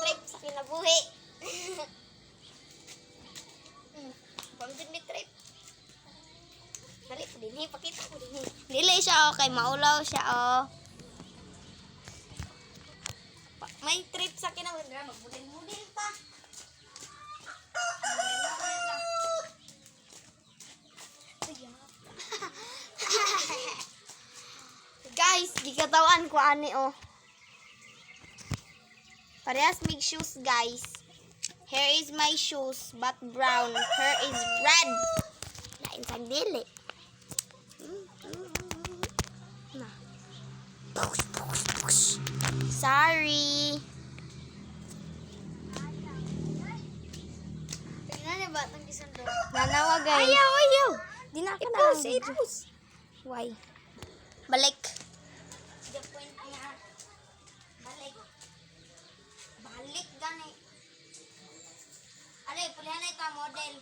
trip sa kinabuhi. Pamdun ni trip. Dali po din, pakita ko din. Dili siya, kay maulaw siya, May trip sa kinabuhi. Magbudin-budin pa. Guys, gikatawan ko ani Parehas mig shoes, guys. Here is my shoes, but brown. Her is red. Lain sa dili. Na. Sorry. Tingnan ni ba itong isang doon? Nanawa, guys. Ayaw. Di na ako na. Ipus. Why? Balik. The point niya. Balik. Balik gani. Ale, pulihan na ito model.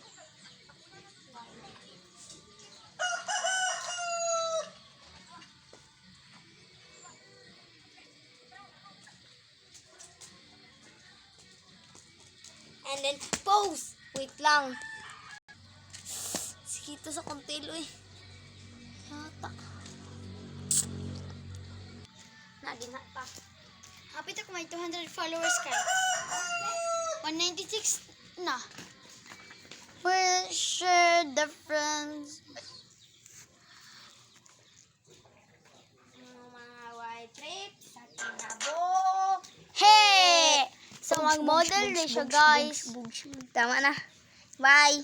And then pose. Wait lang. Sikito sa kontelo Yata. Nagina pa. Hapit ako may 200 followers ka. 196 na. We'll share the friends. Mga white trips sa kinabo. Hey! So mag-model na siya, guys. Tama na. Bye!